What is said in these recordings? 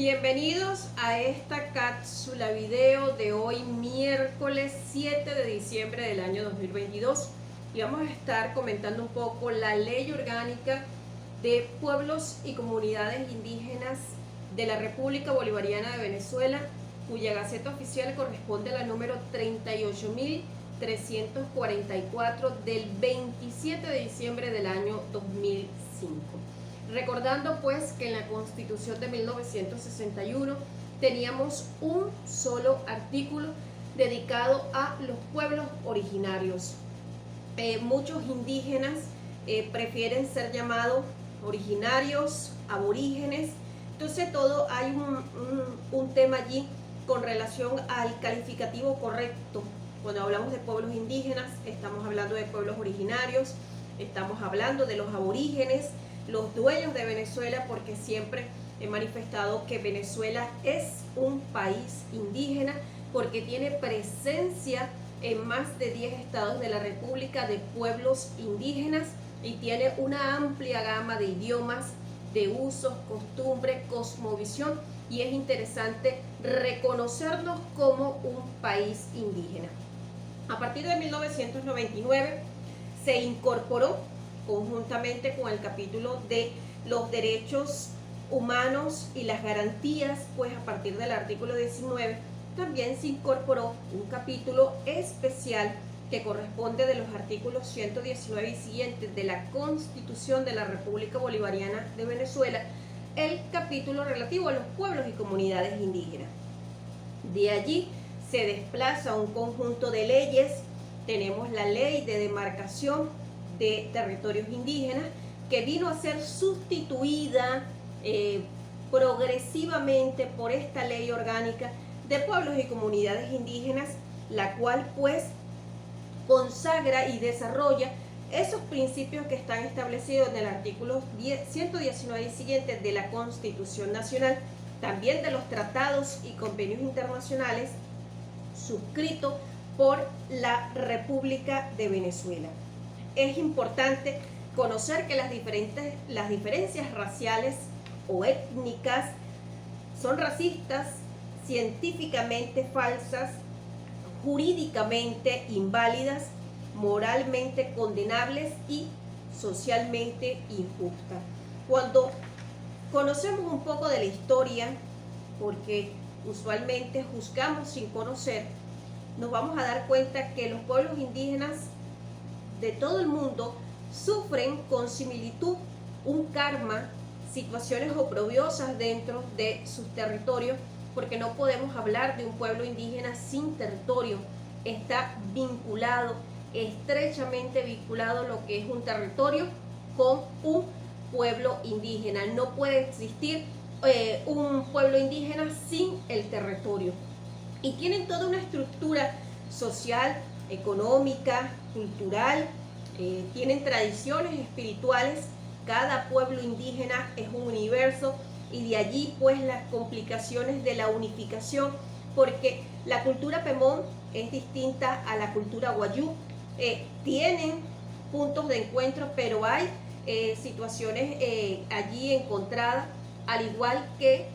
Bienvenidos a esta cápsula video de hoy, miércoles 7 de diciembre del año 2022. Y vamos a estar comentando un poco la Ley Orgánica de Pueblos y Comunidades Indígenas de la República Bolivariana de Venezuela, cuya Gaceta Oficial corresponde a la número 38.344 del 27 de diciembre del año 2005. Recordando pues que en la Constitución de 1961 teníamos un solo artículo dedicado a los pueblos originarios. Muchos indígenas prefieren ser llamados originarios, aborígenes. Entonces hay un tema allí con relación al calificativo correcto. Cuando hablamos de pueblos indígenas, estamos hablando de pueblos originarios, estamos hablando de los aborígenes, los dueños de Venezuela, porque siempre he manifestado que Venezuela es un país indígena, porque tiene presencia en más de 10 estados de la República de pueblos indígenas y tiene una amplia gama de idiomas, de usos, costumbres, cosmovisión, y es interesante reconocernos como un país indígena. A partir de 1999 se incorporó conjuntamente con el capítulo de los derechos humanos y las garantías, pues a partir del artículo 19 también se incorporó un capítulo especial que corresponde de los artículos 119 y siguientes de la Constitución de la República Bolivariana de Venezuela, el capítulo relativo a los pueblos y comunidades indígenas. De allí se desplaza un conjunto de leyes. Tenemos la Ley de Demarcación de Territorios Indígenas, que vino a ser sustituida progresivamente por esta Ley Orgánica de Pueblos y Comunidades Indígenas, la cual pues consagra y desarrolla esos principios que están establecidos en el artículo 119 y siguientes de la Constitución Nacional, también de los tratados y convenios internacionales suscritos por la República de Venezuela. Es importante conocer que las diferencias raciales o étnicas son racistas, científicamente falsas, jurídicamente inválidas, moralmente condenables y socialmente injustas. Cuando conocemos un poco de la historia, porque usualmente juzgamos sin conocer, nos vamos a dar cuenta que los pueblos indígenas de todo el mundo sufren con similitud un karma, situaciones oprobiosas dentro de sus territorios, porque no podemos hablar de un pueblo indígena sin territorio. Está vinculado, estrechamente vinculado lo que es un territorio con un pueblo indígena. No puede existir un pueblo indígena sin el territorio. Y tienen toda una estructura social, económica, cultural, tienen tradiciones espirituales. Cada pueblo indígena es un universo, y de allí pues las complicaciones de la unificación, porque la cultura Pemón es distinta a la cultura Wayuu. Tienen puntos de encuentro, pero hay situaciones allí encontradas, al igual que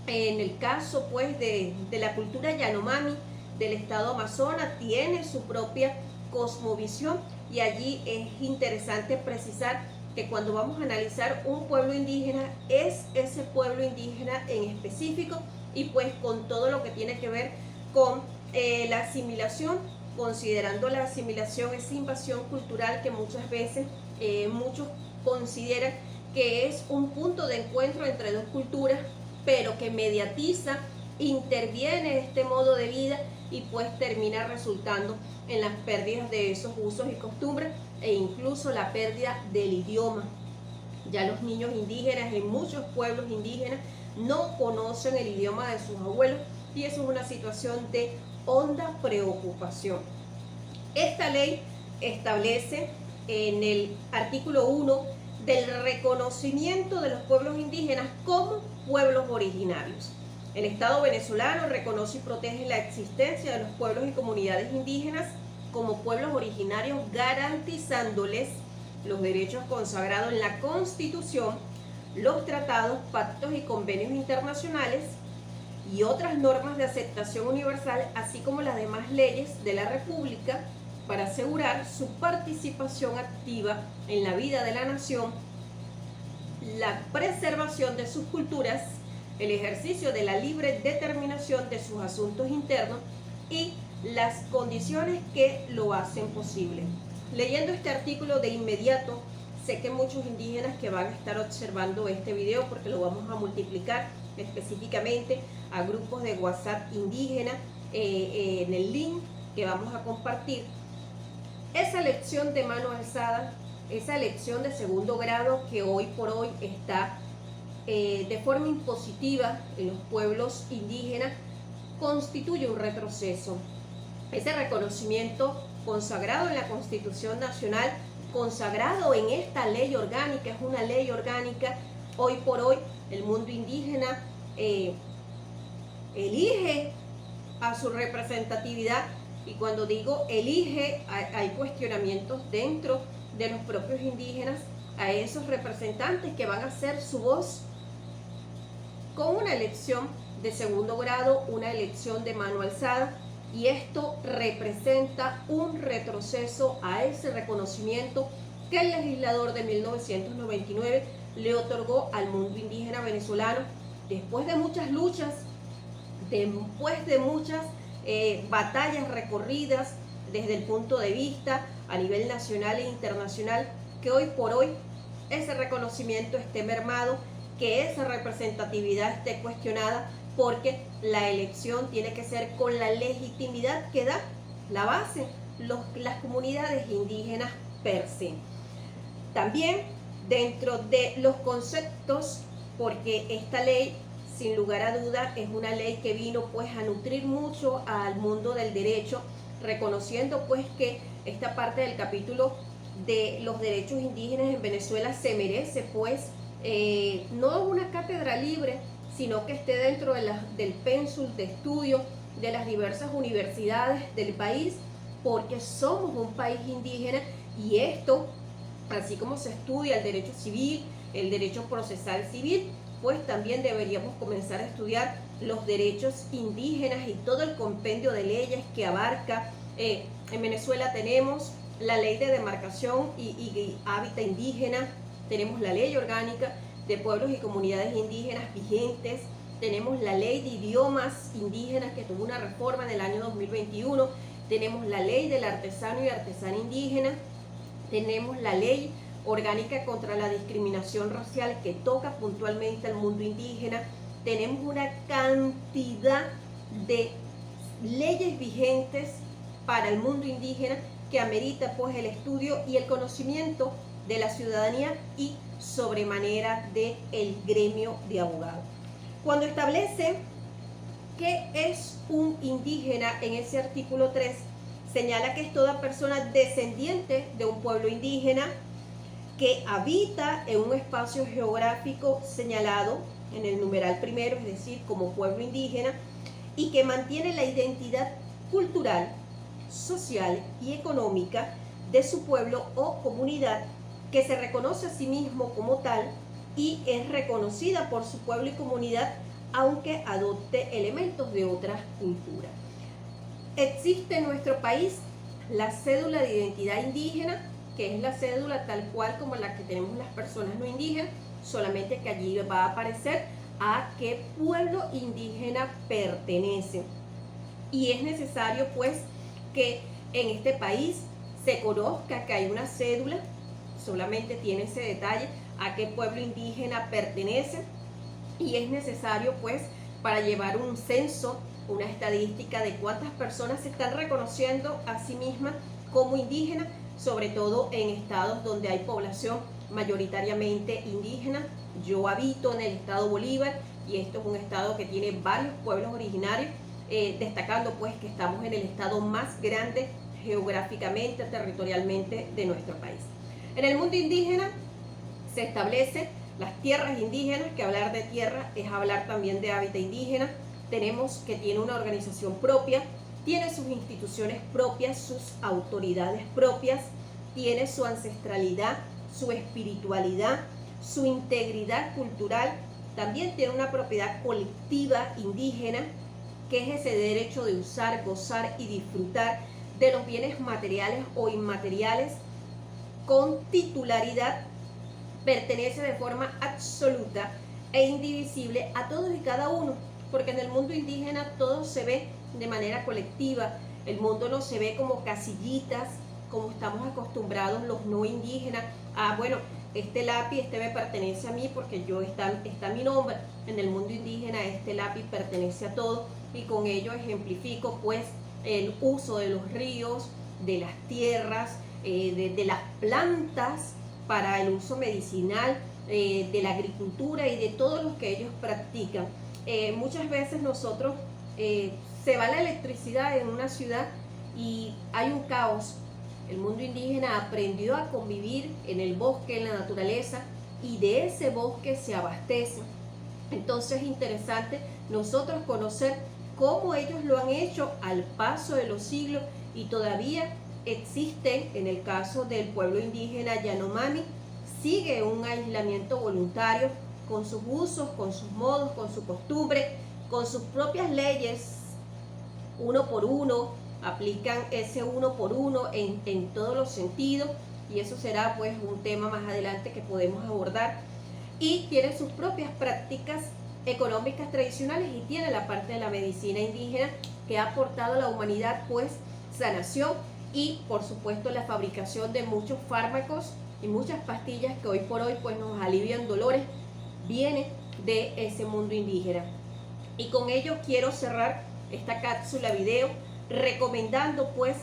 en el caso pues de la cultura Yanomami del estado Amazonas, tiene su propia cosmovisión, y allí es interesante precisar que cuando vamos a analizar un pueblo indígena, es ese pueblo indígena en específico, y pues con todo lo que tiene que ver con la asimilación, considerando la asimilación esa invasión cultural que muchas veces muchos consideran que es un punto de encuentro entre dos culturas, pero que mediatiza, interviene este modo de vida, y pues termina resultando en las pérdidas de esos usos y costumbres, e incluso la pérdida del idioma. Ya los niños indígenas en muchos pueblos indígenas no conocen el idioma de sus abuelos, y eso es una situación de honda preocupación. Esta ley establece en el artículo 1 del reconocimiento de los pueblos indígenas como pueblos originarios. El Estado venezolano reconoce y protege la existencia de los pueblos y comunidades indígenas como pueblos originarios, garantizándoles los derechos consagrados en la Constitución, los tratados, pactos y convenios internacionales y otras normas de aceptación universal, así como las demás leyes de la República, para asegurar su participación activa en la vida de la nación, la preservación de sus culturas, el ejercicio de la libre determinación de sus asuntos internos y las condiciones que lo hacen posible. Leyendo este artículo de inmediato, sé que muchos indígenas que van a estar observando este video, porque lo vamos a multiplicar específicamente a grupos de WhatsApp indígena en el link que vamos a compartir, esa lección de mano alzada, esa lección de segundo grado que hoy por hoy está de forma impositiva en los pueblos indígenas, constituye un retroceso. Ese reconocimiento consagrado en la Constitución Nacional, consagrado en esta ley orgánica, es una ley orgánica. Hoy por hoy el mundo indígena elige a su representatividad, y cuando digo elige, hay cuestionamientos dentro de los propios indígenas a esos representantes que van a ser su voz, con una elección de segundo grado, una elección de mano alzada, y esto representa un retroceso a ese reconocimiento que el legislador de 1999 le otorgó al mundo indígena venezolano después de muchas luchas, después de muchas batallas recorridas desde el punto de vista a nivel nacional e internacional, que hoy por hoy ese reconocimiento esté mermado, que esa representatividad esté cuestionada, porque la elección tiene que ser con la legitimidad que da la base, las comunidades indígenas per se. También dentro de los conceptos, porque esta ley sin lugar a duda es una ley que vino pues a nutrir mucho al mundo del derecho, reconociendo pues que esta parte del capítulo de los derechos indígenas en Venezuela se merece pues no una cátedra libre, sino que esté dentro de del pénsul de estudio de las diversas universidades del país, porque somos un país indígena, y esto, así como se estudia el derecho civil, el derecho procesal civil, pues también deberíamos comenzar a estudiar los derechos indígenas y todo el compendio de leyes que abarca. En Venezuela tenemos la ley de demarcación y hábitat indígena, tenemos la ley orgánica de pueblos y comunidades indígenas vigentes, tenemos la ley de idiomas indígenas que tuvo una reforma en el año 2021, tenemos la ley del artesano y artesana indígena, tenemos la ley orgánica contra la discriminación racial que toca puntualmente al mundo indígena, tenemos una cantidad de leyes vigentes para el mundo indígena que amerita pues el estudio y el conocimiento de la ciudadanía y sobremanera del gremio de abogados. Cuando establece qué es un indígena en ese artículo 3, señala que es toda persona descendiente de un pueblo indígena que habita en un espacio geográfico señalado en el numeral primero, es decir, como pueblo indígena, y que mantiene la identidad cultural, social y económica de su pueblo o comunidad, que se reconoce a sí mismo como tal y es reconocida por su pueblo y comunidad, aunque adopte elementos de otra cultura. Existe en nuestro país la cédula de identidad indígena, que es la cédula tal cual como la que tenemos las personas no indígenas, solamente que allí va a aparecer a qué pueblo indígena pertenece. Y es necesario pues que en este país se conozca que hay una cédula, solamente tiene ese detalle, a qué pueblo indígena pertenece, y es necesario pues para llevar un censo, una estadística de cuántas personas se están reconociendo a sí mismas como indígenas, sobre todo en estados donde hay población mayoritariamente indígena. Yo habito en el estado Bolívar y esto es un estado que tiene varios pueblos originarios, destacando pues que estamos en el estado más grande geográficamente, territorialmente de nuestro país. En el mundo indígena se establecen las tierras indígenas, que hablar de tierra es hablar también de hábitat indígena. Tenemos que tiene una organización propia, tiene sus instituciones propias, sus autoridades propias, tiene su ancestralidad, su espiritualidad, su integridad cultural, también tiene una propiedad colectiva indígena, que es ese derecho de usar, gozar y disfrutar de los bienes materiales o inmateriales con titularidad, pertenece de forma absoluta e indivisible a todos y cada uno, porque en el mundo indígena todo se ve de manera colectiva. El mundo no se ve como casillitas, como estamos acostumbrados los no indígenas. Bueno, este lápiz, me pertenece a mí porque está mi nombre. En el mundo indígena este lápiz pertenece a todos, y con ello ejemplifico pues el uso de los ríos, de las tierras, de las plantas para el uso medicinal, de la agricultura y de todo lo que ellos practican. Muchas veces nosotros se va la electricidad en una ciudad y hay un caos. El mundo indígena aprendió a convivir en el bosque, en la naturaleza, y de ese bosque se abastece. Entonces es interesante nosotros conocer cómo ellos lo han hecho al paso de los siglos, y todavía existen, en el caso del pueblo indígena Yanomami, sigue un aislamiento voluntario con sus usos, con sus modos, con su costumbre, con sus propias leyes, uno por uno, aplican ese uno por uno en todos los sentidos, y eso será pues un tema más adelante que podemos abordar. Y tiene sus propias prácticas económicas tradicionales, y tiene la parte de la medicina indígena que ha aportado a la humanidad pues sanación, y por supuesto la fabricación de muchos fármacos y muchas pastillas que hoy por hoy pues nos alivian dolores, viene de ese mundo indígena. Y con ello quiero cerrar esta cápsula video recomendando pues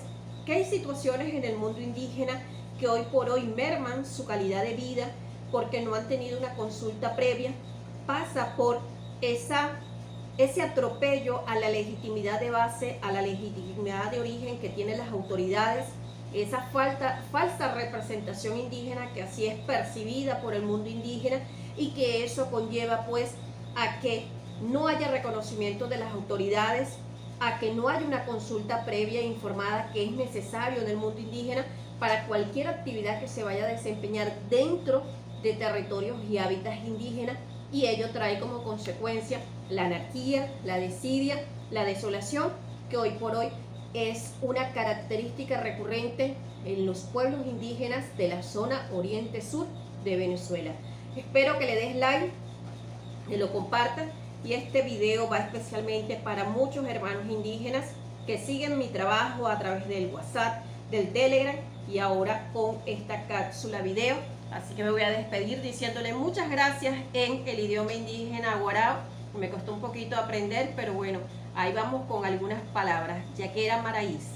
que hay situaciones en el mundo indígena que hoy por hoy merman su calidad de vida porque no han tenido una consulta previa. Pasa por ese atropello a la legitimidad de base, a la legitimidad de origen que tienen las autoridades, esa falsa representación indígena que así es percibida por el mundo indígena, y que eso conlleva pues a que no haya reconocimiento de las autoridades, a que no haya una consulta previa e informada que es necesario en el mundo indígena para cualquier actividad que se vaya a desempeñar dentro de territorios y hábitats indígenas, y ello trae como consecuencia la anarquía, la desidia, la desolación, que hoy por hoy es una característica recurrente en los pueblos indígenas de la zona oriente-sur de Venezuela. Espero que le des like, que lo compartas, y este video va especialmente para muchos hermanos indígenas que siguen mi trabajo a través del WhatsApp, del Telegram y ahora con esta cápsula video. Así que me voy a despedir diciéndole muchas gracias en el idioma indígena guarao. Me costó un poquito aprender, pero bueno, ahí vamos con algunas palabras. Yaquera Maraíz.